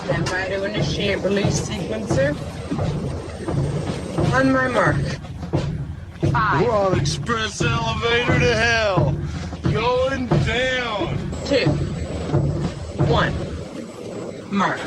Stand by to initiate release sequencer. On my mark. 5. We're on express elevator to hell. Going down. 2. 1. Mark.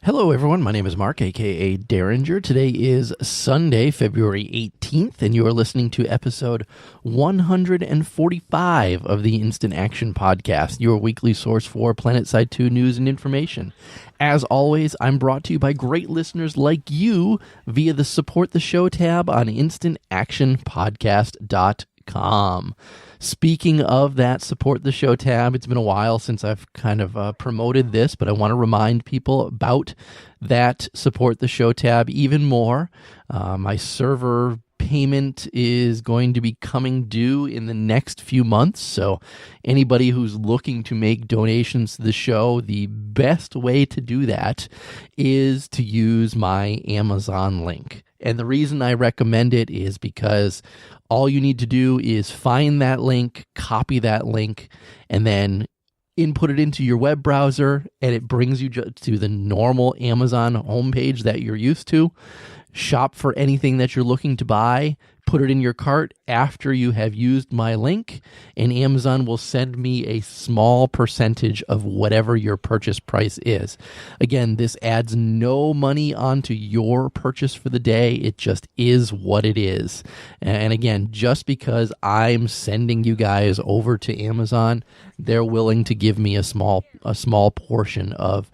Hello, everyone. My name is Mark, a.k.a. Derringer. Today is Sunday, February 18th, and you are listening to episode 145 of the Instant Action Podcast, your weekly source for Planetside 2 news and information. As always, I'm brought to you by great listeners like you via the Support the Show tab on instantactionpodcast.com. Speaking of that Support the Show tab, it's been a while since I've kind of promoted this, but I want to remind people about that Support the Show tab even more. My server payment is going to be coming due in the next few months, so anybody who's looking to make donations to the show, the best way to do that is to use my Amazon link. And the reason I recommend it is because all you need to do is find that link, copy that link, and then input it into your web browser, and it brings you to the normal Amazon homepage that you're used to. Shop for anything that you're looking to buy, put it in your cart after you have used my link, and Amazon will send me a small percentage of whatever your purchase price is. Again, this adds no money onto your purchase for the day. It just is what it is. And again, just because I'm sending you guys over to Amazon, they're willing to give me a small portion of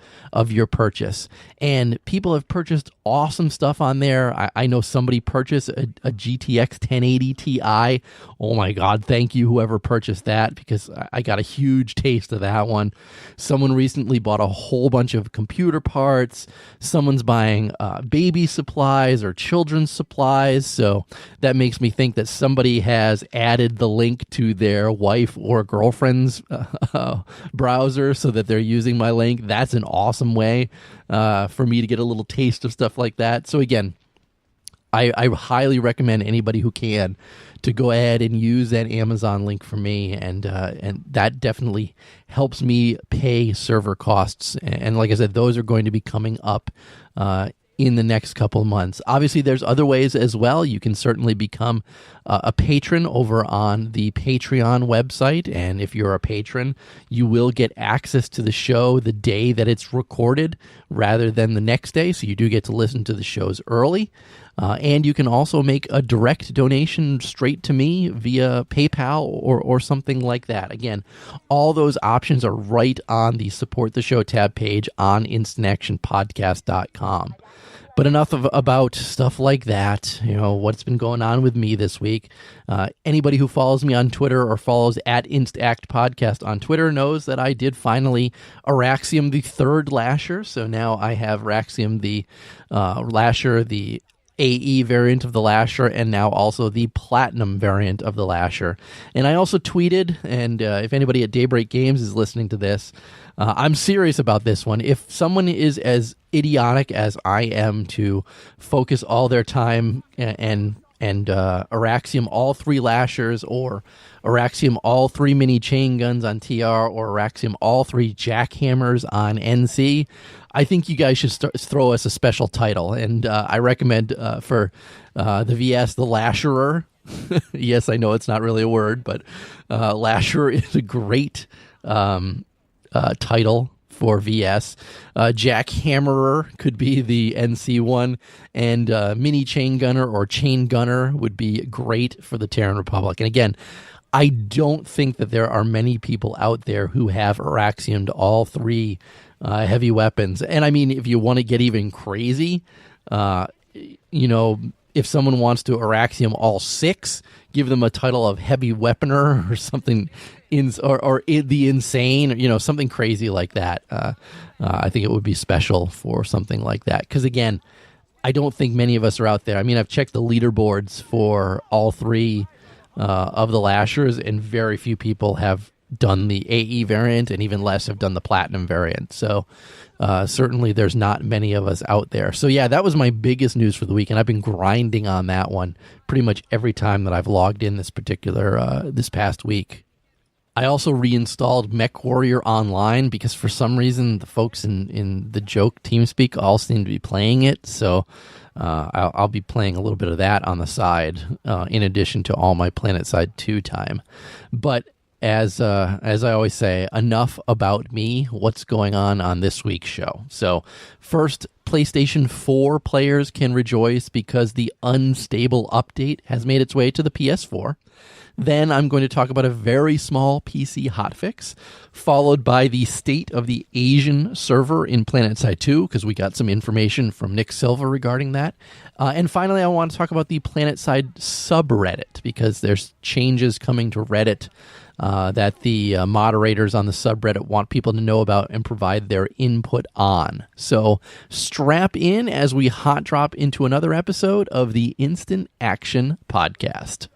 your purchase. And people have purchased awesome stuff on there. I know somebody purchased a GTX 1080 Ti. Oh my God, thank you whoever purchased that, because I got a huge taste of that one. Someone recently bought a whole bunch of computer parts. Someone's buying baby supplies or children's supplies. So that makes me think that somebody has added the link to their wife or girlfriend's browser so that they're using my link. That's an awesome way for me to get a little taste of stuff like that. So again, I highly recommend anybody who can to go ahead and use that Amazon link for me, and that definitely helps me pay server costs. And like I said, those are going to be coming up in the next couple of months. Obviously, there's other ways as well. You can certainly become a patron over on the Patreon website, and if you're a patron, you will get access to the show the day that it's recorded rather than the next day, so you do get to listen to the shows early. And you can also make a direct donation straight to me via PayPal or something like that. Again, all those options are right on the Support the Show tab page on instantactionpodcast.com. But enough about stuff like that, what's been going on with me this week. Anybody who follows me on Twitter or follows at Instact Podcast on Twitter knows that I did finally Araxium the third Lasher. So now I have Araxium the Lasher, the AE variant of the Lasher, and now also the Platinum variant of the Lasher. And I also tweeted, and if anybody at Daybreak Games is listening to this, I'm serious about this one. If someone is as idiotic as I am to focus all their time and Araxium all three Lashers, or Araxium all three mini chain guns on TR, or Araxium all three jackhammers on NC, I think you guys should throw us a special title. And I recommend for the VS, the Lasherer. Yes, I know it's not really a word, but Lasherer is a great title for VS. Jackhammerer could be the NC one, and Mini Chain Gunner or Chain Gunner would be great for the Terran Republic. And again, I don't think that there are many people out there who have Araxiumed all three heavy weapons. And I mean, if you want to get even crazy, if someone wants to Araxium all six, give them a title of Heavy Weaponer or something, or the Insane, something crazy like that. I think it would be special for something like that. Because again, I don't think many of us are out there. I mean, I've checked the leaderboards for all three of the Lashers, and very few people have done the AE variant, and even less have done the Platinum variant. So certainly there's not many of us out there. So yeah, that was my biggest news for the week, and I've been grinding on that one pretty much every time that I've logged in this past week. I also reinstalled MechWarrior Online because for some reason the folks in the joke TeamSpeak all seem to be playing it. So I'll be playing a little bit of that on the side in addition to all my Planetside 2 time. But as I always say, enough about me. What's going on this week's show? So first, PlayStation 4 players can rejoice because the unstable update has made its way to the PS4. Then I'm going to talk about a very small PC hotfix, followed by the state of the Asian server in Planetside 2, because we got some information from Nick Silva regarding that. And finally, I want to talk about the Planetside subreddit, because there's changes coming to Reddit that the moderators on the subreddit want people to know about and provide their input on. So strap in as we hot drop into another episode of the Instant Action Podcast.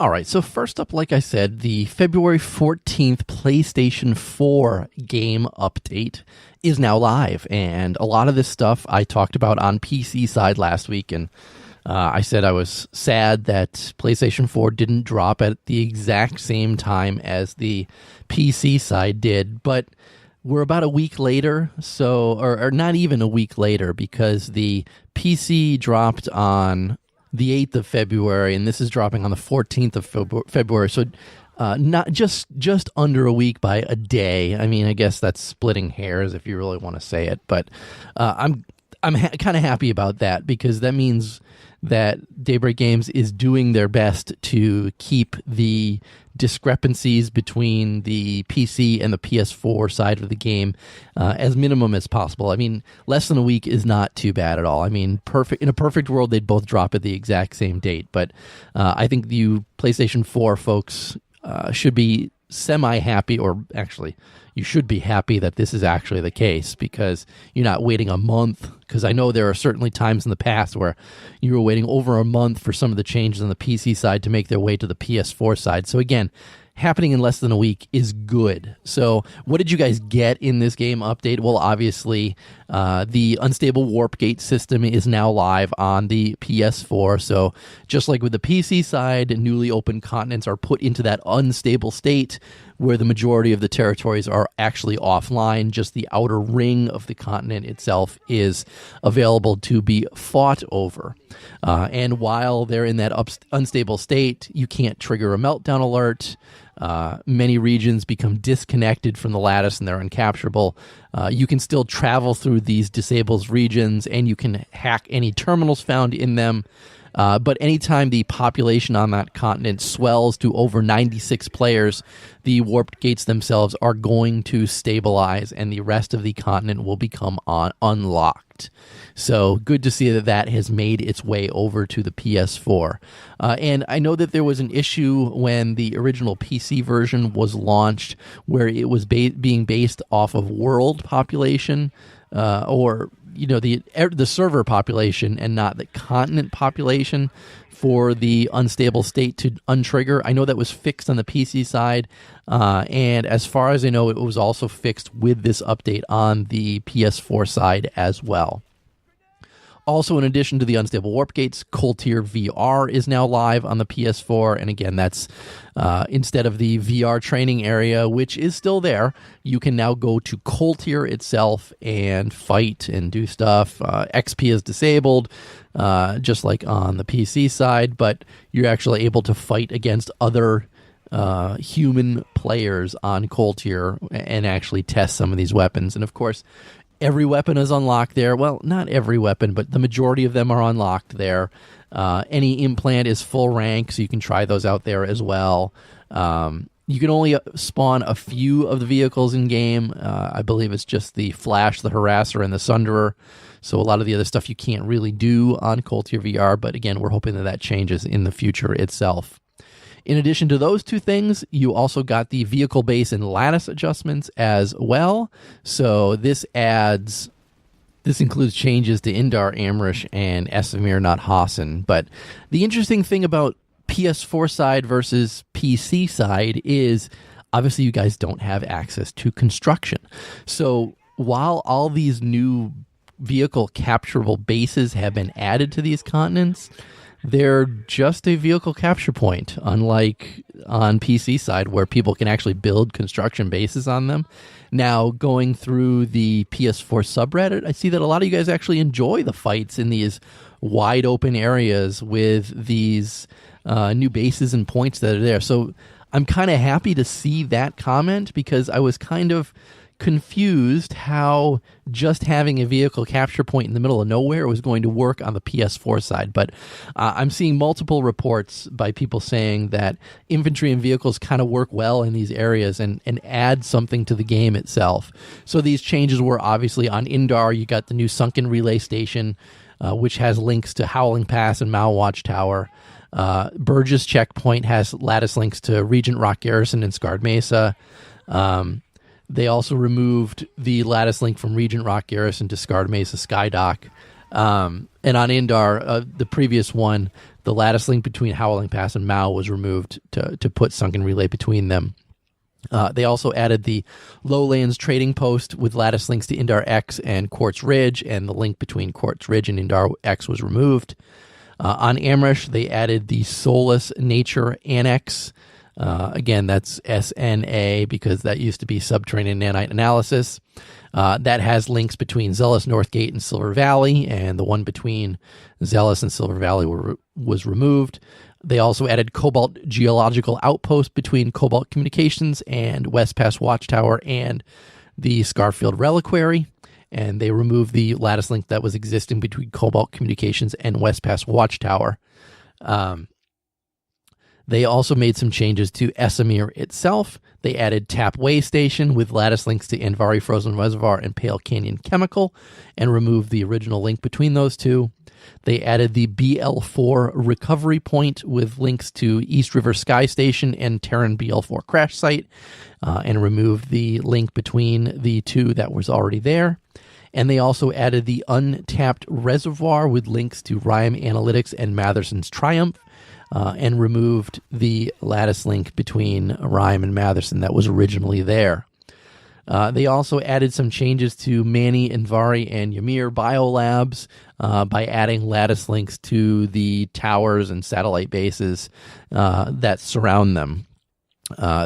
All right, so first up, like I said, the February 14th PlayStation 4 game update is now live, and a lot of this stuff I talked about on PC side last week, and I said I was sad that PlayStation 4 didn't drop at the exact same time as the PC side did, but we're about a week later, or not even a week later, because the PC dropped on the 8th of February, and this is dropping on the 14th of February. So not just under a week by a day. I mean, I guess that's splitting hairs if you really want to say it, but I'm kind of happy about that, because that means that Daybreak Games is doing their best to keep the discrepancies between the PC and the PS4 side of the game as minimum as possible. I mean, less than a week is not too bad at all. I mean, in a perfect world, they'd both drop at the exact same date. But I think you PlayStation 4 folks should be semi-happy, or actually, you should be happy that this is actually the case, because you're not waiting a month. Because I know there are certainly times in the past where you were waiting over a month for some of the changes on the PC side to make their way to the PS4 side. So again, happening in less than a week is good. So what did you guys get in this game update? Well, obviously, the unstable warp gate system is now live on the PS4. So just like with the PC side, newly opened continents are put into that unstable state where the majority of the territories are actually offline. Just the outer ring of the continent itself is available to be fought over. And while they're in that unstable state, you can't trigger a meltdown alert. Many regions become disconnected from the lattice and they're uncapturable. You can still travel through these disabled regions, and you can hack any terminals found in them. But anytime the population on that continent swells to over 96 players, the warped gates themselves are going to stabilize, and the rest of the continent will become unlocked. So good to see that has made its way over to the PS4. And I know that there was an issue when the original PC version was launched, where it was being based off of world population, or the server population, and not the continent population for the unstable state to untrigger. I know that was fixed on the PC side, and as far as I know, it was also fixed with this update on the PS4 side as well. Also, in addition to the unstable warp gates, Cold-Tier VR is now live on the PS4. And again, that's instead of the VR training area, which is still there, you can now go to Cold-Tier itself and fight and do stuff. XP is disabled, just like on the PC side, but you're actually able to fight against other human players on Cold-Tier and actually test some of these weapons. And of course, every weapon is unlocked there. Well, not every weapon, but the majority of them are unlocked there. Any implant is full rank, so you can try those out there as well. You can only spawn a few of the vehicles in game. I believe it's just the Flash, the Harasser, and the Sunderer. So a lot of the other stuff you can't really do on Cold-Tier VR, but again, we're hoping that changes in the future itself. In addition to those two things, you also got the vehicle base and lattice adjustments as well. So this adds This includes changes to Indar, Amrish, and Esamir, not Hassan. But the interesting thing about PS4 side versus PC side is obviously you guys don't have access to construction. So while all these new vehicle capturable bases have been added to these continents, they're just a vehicle capture point, unlike on PC side where people can actually build construction bases on them. Now, going through the PS4 subreddit, I see that a lot of you guys actually enjoy the fights in these wide open areas with these new bases and points that are there. So I'm kind of happy to see that comment because I was kind of confused how just having a vehicle capture point in the middle of nowhere was going to work on the PS4 side. But I'm seeing multiple reports by people saying that infantry and vehicles kind of work well in these areas and add something to the game itself. So these changes were obviously on Indar. You got the new sunken relay station, which has links to Howling Pass and Mao Watchtower. Burgess Checkpoint has lattice links to Regent Rock Garrison and Scarred Mesa. They also removed the lattice link from Regent Rock Garrison to Scarred Mesa Skydock. And on Indar, the previous one, the lattice link between Howling Pass and Mao was removed to put Sunken Relay between them. They also added the Lowlands trading post with lattice links to Indar X and Quartz Ridge, and the link between Quartz Ridge and Indar X was removed. On Amrish, they added the Soulless Nature Annex. Again, that's SNA because that used to be Subterranean Nanite Analysis. That has links between Zealous Northgate and Silver Valley, and the one between Zealous and Silver Valley was removed. They also added Cobalt Geological Outpost between Cobalt Communications and West Pass Watchtower and the Scarfield Reliquary. And they removed the lattice link that was existing between Cobalt Communications and West Pass Watchtower. They also made some changes to Esamir itself. They added Tap Way Station with lattice links to Anvari Frozen Reservoir and Pale Canyon Chemical and removed the original link between those two. They added the BL4 Recovery Point with links to East River Sky Station and Terran BL4 Crash Site and removed the link between the two that was already there. And they also added the Untapped Reservoir with links to Rhyme Analytics and Matherson's Triumph. And removed the lattice link between Rhyme and Matherson that was originally there. They also added some changes to Manny, Anvari, and Ymir biolabs by adding lattice links to the towers and satellite bases that surround them.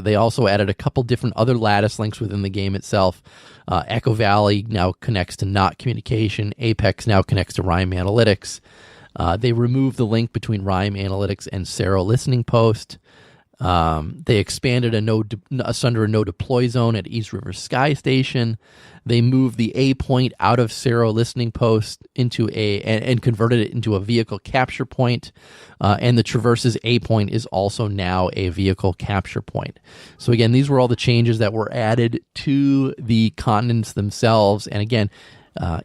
They also added a couple different other lattice links within the game itself. Echo Valley now connects to Knot Communication. Apex now connects to Rhyme Analytics. They removed the link between Rhyme Analytics and Sero Listening Post. They expanded a Sunder no deploy zone at East River Sky Station. They moved the A point out of Sero Listening Post into and converted it into a vehicle capture point. And the Traverses A point is also now a vehicle capture point. So again, these were all the changes that were added to the continents themselves. And again,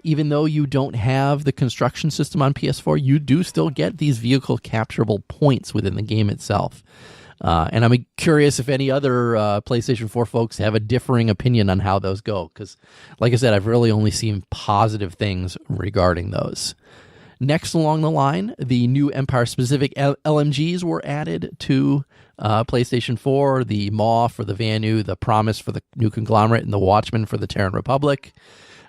even though you don't have the construction system on PS4, you do still get these vehicle capturable points within the game itself. And I'm curious if any other PlayStation 4 folks have a differing opinion on how those go, because, like I said, I've really only seen positive things regarding those. Next along the line, the new Empire-specific LMGs were added to PlayStation 4, the Maw for the Vanu, the Promise for the New Conglomerate, and the Watchman for the Terran Republic.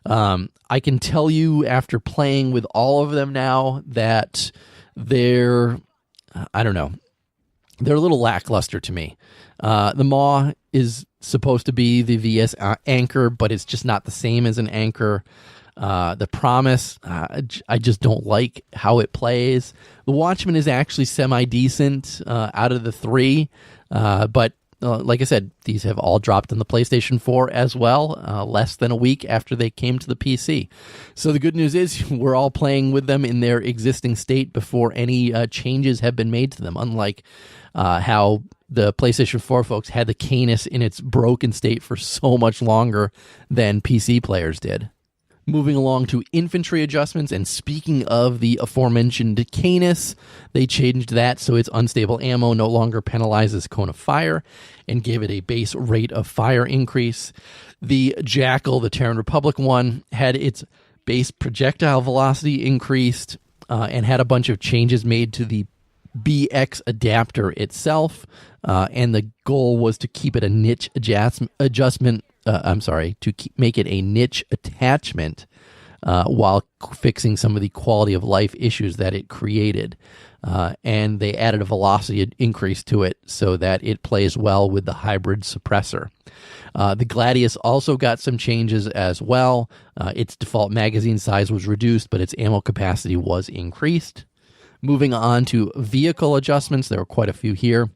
I can tell you after playing with all of them now that they're a little lackluster to me. The Maw is supposed to be the VS anchor, but it's just not the same as an anchor. The Promise, I just don't like how it plays. The Watchman is actually semi-decent out of the three, but like I said, these have all dropped on the PlayStation 4 as well, less than a week after they came to the PC. So the good news is we're all playing with them in their existing state before any changes have been made to them, unlike how the PlayStation 4 folks had the Canis in its broken state for so much longer than PC players did. Moving along to infantry adjustments, and speaking of the aforementioned Canis, they changed that so its unstable ammo no longer penalizes cone of fire and gave it a base rate of fire increase. The Jackal, the Terran Republic one, had its base projectile velocity increased, and had a bunch of changes made to the BX adapter itself, and the goal was to keep it a niche adjustment. Make it a niche attachment while fixing some of the quality of life issues that it created. And they added a velocity increase to it so that it plays well with the hybrid suppressor. The Gladius also got some changes as well. Its default magazine size was reduced, but its ammo capacity was increased. Moving on to vehicle adjustments, there were quite a few here.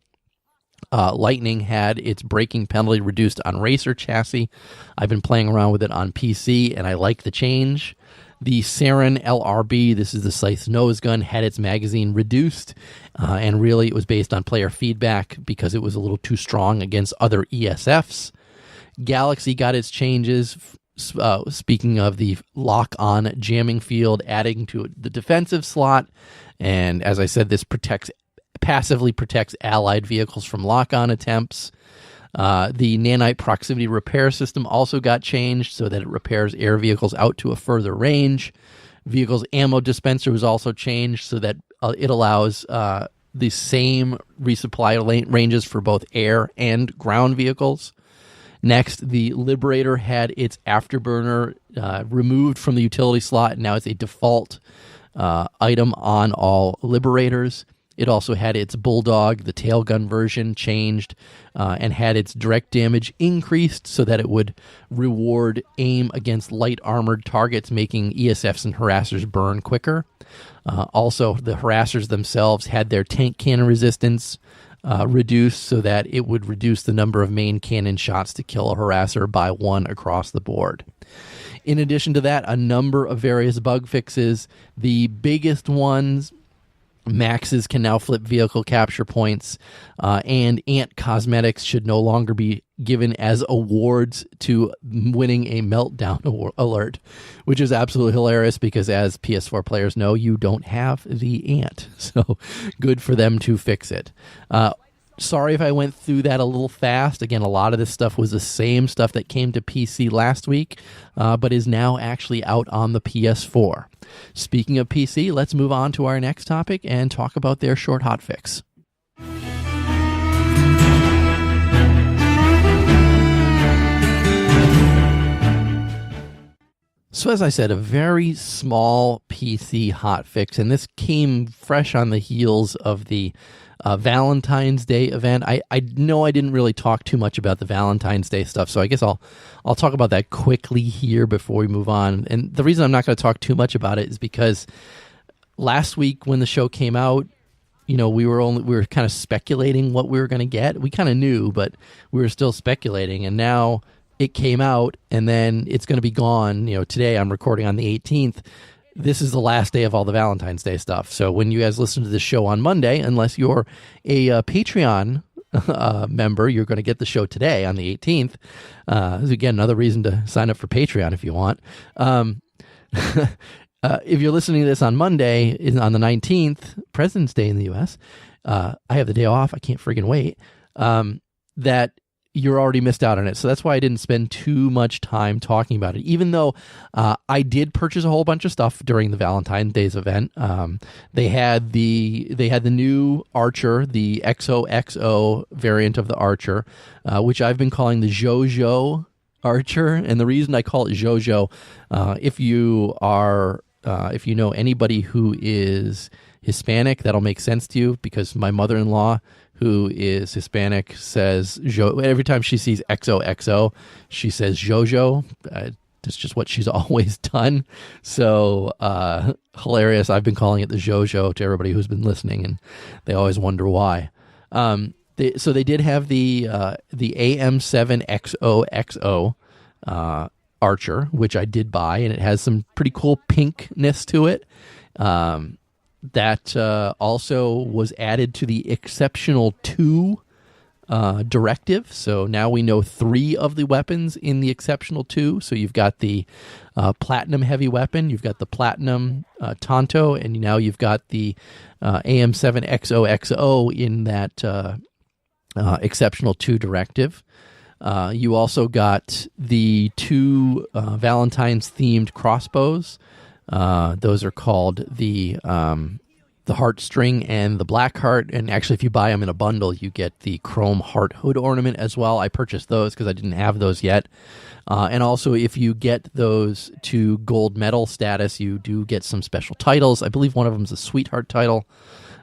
Lightning had its braking penalty reduced on Racer chassis. I've been playing around with it on PC, and I like the change. The Sarin LRB, this is the Scythe nose gun, had its magazine reduced, and really it was based on player feedback because it was a little too strong against other ESFs. Galaxy got its changes. Speaking of the lock-on jamming field, adding to the defensive slot, and as I said, this passively protects allied vehicles from lock-on attempts. The nanite proximity repair system also got changed so that it repairs air vehicles out to a further range. Vehicles ammo dispenser was also changed so that it allows the same resupply ranges for both air and ground vehicles. Next, the Liberator had its afterburner removed from the utility slot, and now it's a default item on all Liberators. It also had its Bulldog, the tailgun version, changed, and had its direct damage increased so that it would reward aim against light armored targets, making ESFs and harassers burn quicker. Also, the harassers themselves had their tank cannon resistance reduced so that it would reduce the number of main cannon shots to kill a harasser by 1 across the board. In addition to that, a number of various bug fixes. The biggest ones, Maxes can now flip vehicle capture points, and Ant Cosmetics should no longer be given as awards to winning a meltdown alert, which is absolutely hilarious because, as PS4 players know, you don't have the Ant. So good for them to fix it. Sorry if I went through that a little fast. Again, a lot of this stuff was the same stuff that came to PC last week, but is now actually out on the PS4. Speaking of PC, let's move on to our next topic and talk about their short hotfix. So as I said, a very small PC hotfix, and this came fresh on the heels of the Valentine's Day event. I know I didn't really talk too much about the Valentine's Day stuff, so I guess I'll talk about that quickly here before we move on. And the reason I'm not going to talk too much about it is because last week when the show came out, you know, we were kind of speculating what we were going to get. We kind of knew, but we were still speculating, and now it came out, and then it's going to be gone. You know, today I'm recording on the 18th. This is the last day of all the Valentine's Day stuff. So when you guys listen to this show on Monday, unless you're a Patreon member, you're going to get the show today on the 18th. Again, another reason to sign up for Patreon if you want. If you're listening to this on Monday, on the 19th, President's Day in the U.S., I have the day off. I can't friggin' wait. That you're already missed out on it. So that's why I didn't spend too much time talking about it, even though I did purchase a whole bunch of stuff during the Valentine's Day's event. They had the new Archer, the XOXO variant of the Archer, which I've been calling the JoJo Archer. And the reason I call it JoJo, if you know anybody who is Hispanic, that'll make sense to you, because my mother-in-law, who is Hispanic, says every time she sees XOXO, she says JoJo. That's just what she's always done. So hilarious. I've been calling it the JoJo to everybody who's been listening, and they always wonder why. So they did have the AM7 XOXO Archer, which I did buy, and it has some pretty cool pinkness to it. That also was added to the Exceptional 2 directive. So now we know 3 of the weapons in the Exceptional 2. So you've got the Platinum heavy weapon, you've got the Platinum Tonto, and now you've got the AM7 XOXO in that Exceptional 2 directive. You also got the 2 Valentine's themed crossbows. Those are called the heartstring and the black heart. And actually, if you buy them in a bundle, you get the chrome heart hood ornament as well. I purchased those because I didn't have those yet. And also, if you get those to gold medal status, you do get some special titles. I believe one of them is a sweetheart title.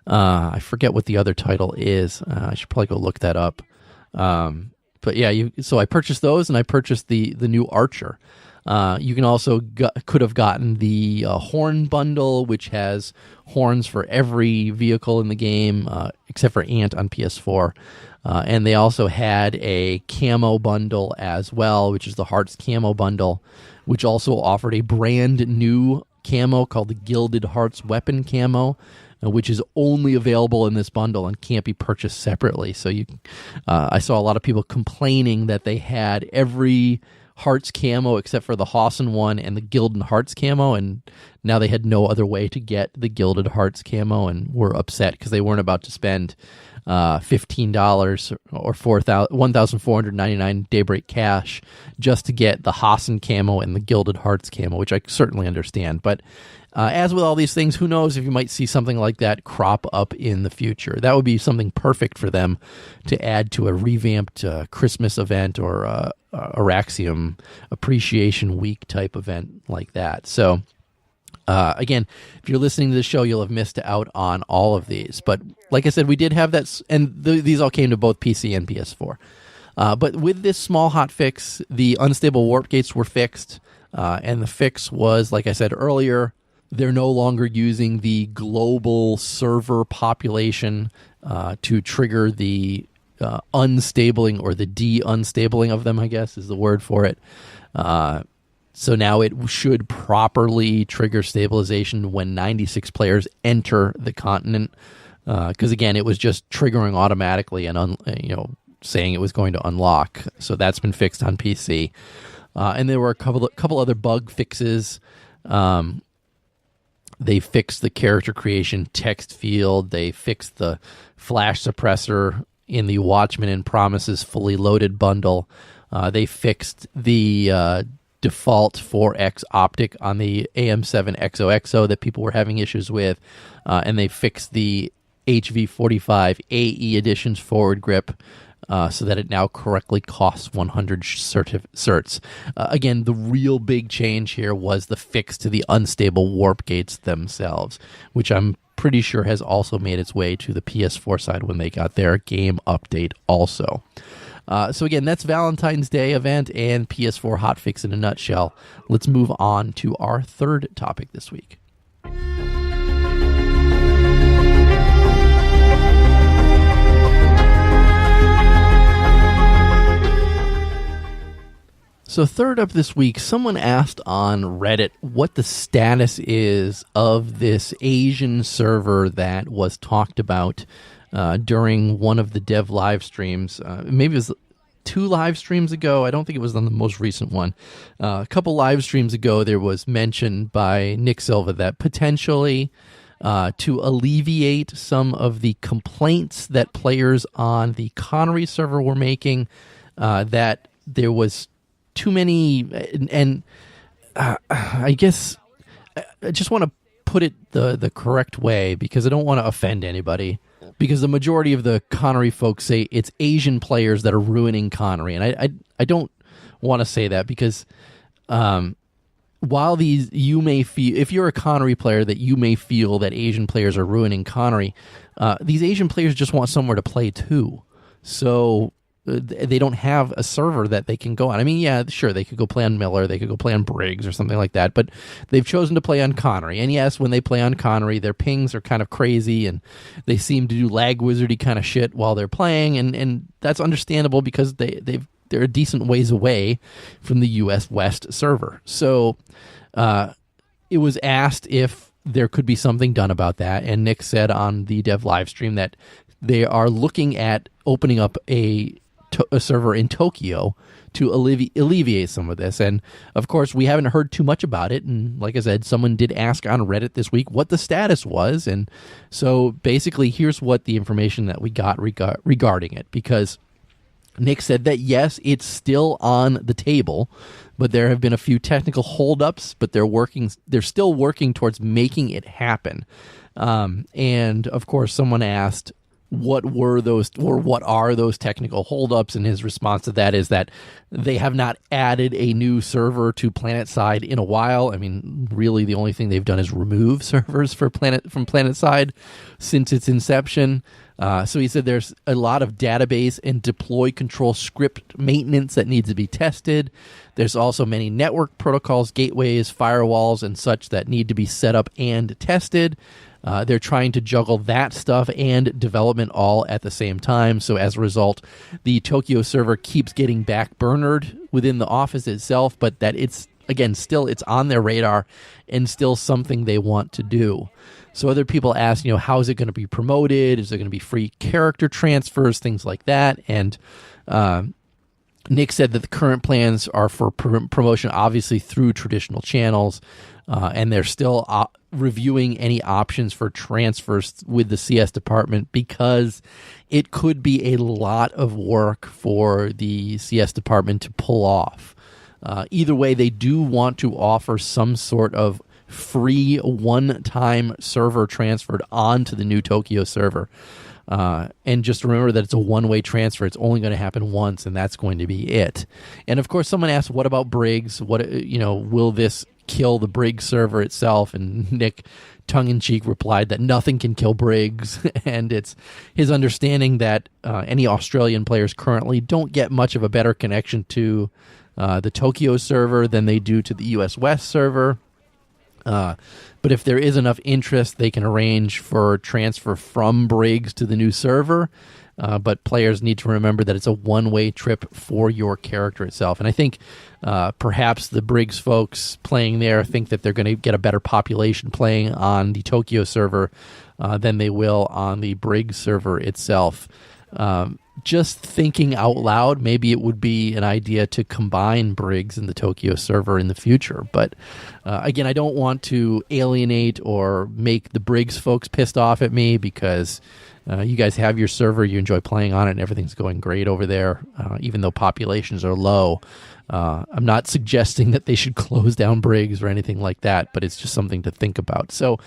I forget what the other title is. I should probably go look that up. But yeah, so I purchased those, and I purchased the new archer. You can also could have gotten the horn bundle, which has horns for every vehicle in the game, except for Ant on PS4. And they also had a camo bundle as well, which is the Hearts camo bundle, which also offered a brand new camo called the Gilded Hearts weapon camo, which is only available in this bundle and can't be purchased separately. So I saw a lot of people complaining that they had every Hearts camo except for the Hossin one and the Gilded Hearts camo, and now they had no other way to get the Gilded Hearts camo and were upset because they weren't about to spend $15 or $1,499 Daybreak cash just to get the Hossin camo and the Gilded Hearts camo, which I certainly understand. But as with all these things, who knows if you might see something like that crop up in the future. That would be something perfect for them to add to a revamped Christmas event or Araxium Appreciation Week type event like that. So again, if you're listening to the show, you'll have missed out on all of these. But like I said, we did have that, and these all came to both PC and PS4. But with this small hotfix, the unstable warp gates were fixed, and the fix was, like I said earlier, they're no longer using the global server population to trigger the unstabling, or the de-unstabling of them, I guess is the word for it. So now it should properly trigger stabilization when 96 players enter the continent. Because again, it was just triggering automatically and saying it was going to unlock. So that's been fixed on PC. And there were a couple other bug fixes. They fixed the character creation text field. They fixed the flash suppressor in the Watchmen and Promises fully loaded bundle. They fixed the default 4X optic on the AM7 XOXO that people were having issues with. And they fixed the HV45 AE edition's forward grip so that it now correctly costs 100 certs. Again, the real big change here was the fix to the unstable warp gates themselves, which I'm pretty sure has also made its way to the PS4 side when they got their game update also. So again, that's Valentine's Day event and PS4 hotfix in a nutshell. Let's move on to our third topic this week. So third up this week, someone asked on Reddit what the status is of this Asian server that was talked about during one of the dev live streams. Maybe it was 2 live streams ago. I don't think it was on the most recent one. A couple live streams ago, there was mention by Nick Silva that potentially to alleviate some of the complaints that players on the Connery server were making, that there was too many, and I guess I just want to put it the correct way because I don't want to offend anybody, because the majority of the Connery folks say it's Asian players that are ruining Connery, and I don't want to say that because while you may feel, if you're a Connery player, that you may feel that Asian players are ruining Connery, these Asian players just want somewhere to play too. So they don't have a server that they can go on. I mean, yeah, sure, they could go play on Miller, they could go play on Briggs or something like that, but they've chosen to play on Connery. And yes, when they play on Connery, their pings are kind of crazy, and they seem to do lag wizardy kind of shit while they're playing, and that's understandable because they're a decent ways away from the US West server. So it was asked if there could be something done about that, and Nick said on the dev live stream that they are looking at opening up a server in Tokyo to alleviate some of this. And of course, we haven't heard too much about it. And like I said, someone did ask on Reddit this week what the status was. And so basically, here's what the information that we got regarding it. Because Nick said that, yes, it's still on the table, but there have been a few technical holdups, but they're still working towards making it happen. And of course, someone asked, what are those technical holdups? And his response to that is that they have not added a new server to Planetside in a while. I mean, really, the only thing they've done is remove servers from Planetside since its inception. So he said there's a lot of database and deploy control script maintenance that needs to be tested. There's also many network protocols, gateways, firewalls, and such that need to be set up and tested. They're trying to juggle that stuff and development all at the same time. So as a result, the Tokyo server keeps getting backburnered within the office itself, but that it's on their radar and still something they want to do. So other people ask, how is it going to be promoted? Is there going to be free character transfers, things like that? And Nick said that the current plans are for promotion, obviously through traditional channels, and they're still reviewing any options for transfers with the CS department because it could be a lot of work for the CS department to pull off. Either way, they do want to offer some sort of free one-time server transferred onto the new Tokyo server. And just remember that it's a one-way transfer. It's only going to happen once, and that's going to be it. And of course, someone asked, what about Briggs? Will this kill the Briggs server itself? And Nick, tongue-in-cheek, replied that nothing can kill Briggs. And it's his understanding that any Australian players currently don't get much of a better connection to the Tokyo server than they do to the US West server. But if there is enough interest, they can arrange for transfer from Briggs to the new server. But players need to remember that it's a one-way trip for your character itself. And I think perhaps the Briggs folks playing there think that they're going to get a better population playing on the Tokyo server than they will on the Briggs server itself. Just thinking out loud, maybe it would be an idea to combine Briggs and the Tokyo server in the future. But again, I don't want to alienate or make the Briggs folks pissed off at me because you guys have your server, you enjoy playing on it, and everything's going great over there, even though populations are low. I'm not suggesting that they should close down Briggs or anything like that, but it's just something to think about. So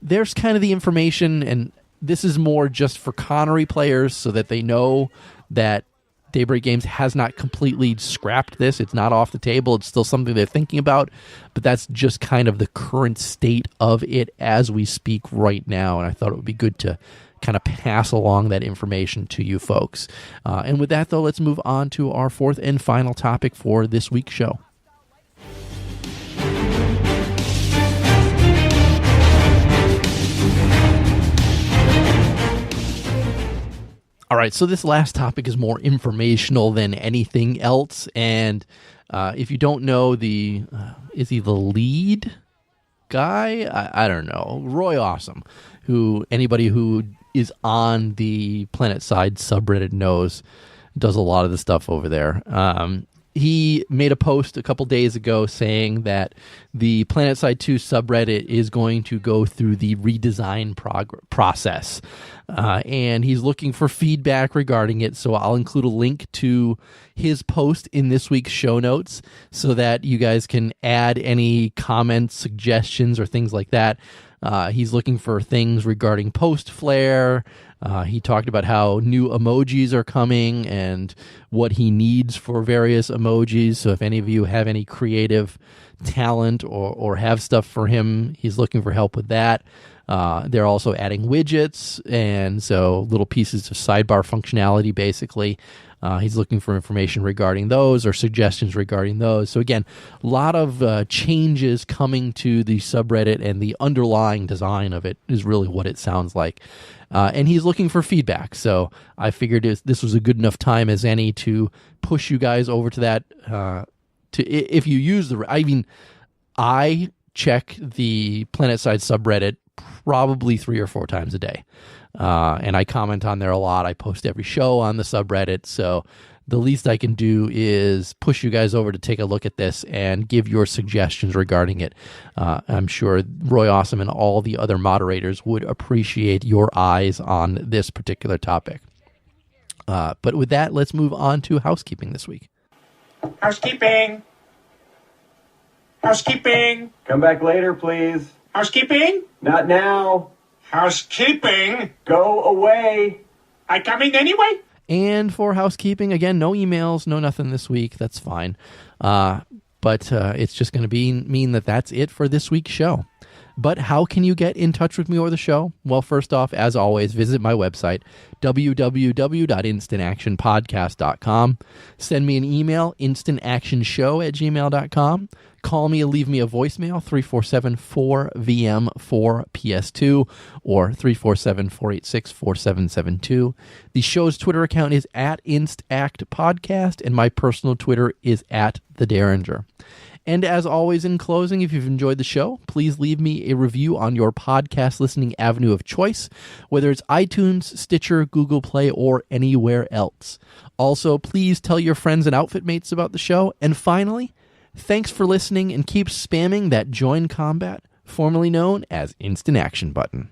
there's kind of the information, and this is more just for Connery players so that they know that Daybreak Games has not completely scrapped this. It's not off the table. It's still something they're thinking about, but that's just kind of the current state of it as we speak right now, and I thought it would be good to kind of pass along that information to you folks. And with that, though, let's move on to our fourth and final topic for this week's show. All right, so this last topic is more informational than anything else, and if you don't know is he the lead guy? I don't know. Roy Awesome, who anybody who is on the Planetside subreddit knows, does a lot of the stuff over there. He made a post a couple days ago saying that the Planetside 2 subreddit is going to go through the redesign process. And he's looking for feedback regarding it. So I'll include a link to his post in this week's show notes so that you guys can add any comments, suggestions, or things like that. He's looking for things regarding post flare. He talked about how new emojis are coming and what he needs for various emojis. So if any of you have any creative talent or have stuff for him, he's looking for help with that. They're also adding widgets, and so little pieces of sidebar functionality, basically. He's looking for information regarding those or suggestions regarding those. So again, a lot of changes coming to the subreddit, and the underlying design of it is really what it sounds like. And he's looking for feedback. So I figured this was a good enough time as any to push you guys over to that. If you use I check the Planetside subreddit probably 3 or 4 times a day. And I comment on there a lot. I post every show on the subreddit. So the least I can do is push you guys over to take a look at this and give your suggestions regarding it. I'm sure Roy Awesome and all the other moderators would appreciate your eyes on this particular topic. But with that, let's move on to housekeeping this week. Housekeeping. Housekeeping. Come back later, please. Housekeeping. Not now. Housekeeping. Go away. I coming anyway? And for housekeeping, again, no emails, no nothing this week. That's fine. But it's just going to mean that that's it for this week's show. But how can you get in touch with me or the show? Well, first off, as always, visit my website, www.instantactionpodcast.com. Send me an email, instantactionshow@gmail.com. Call me and leave me a voicemail, 347-4VM4PS2 or 347-486-4772. The show's Twitter account is @InstActPodcast, and my personal Twitter is @TheDerringer. And as always, in closing, if you've enjoyed the show, please leave me a review on your podcast listening avenue of choice, whether it's iTunes, Stitcher, Google Play, or anywhere else. Also, please tell your friends and outfit mates about the show. And finally, thanks for listening, and keep spamming that Join Combat, formerly known as Instant Action button.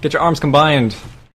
Get your arms combined.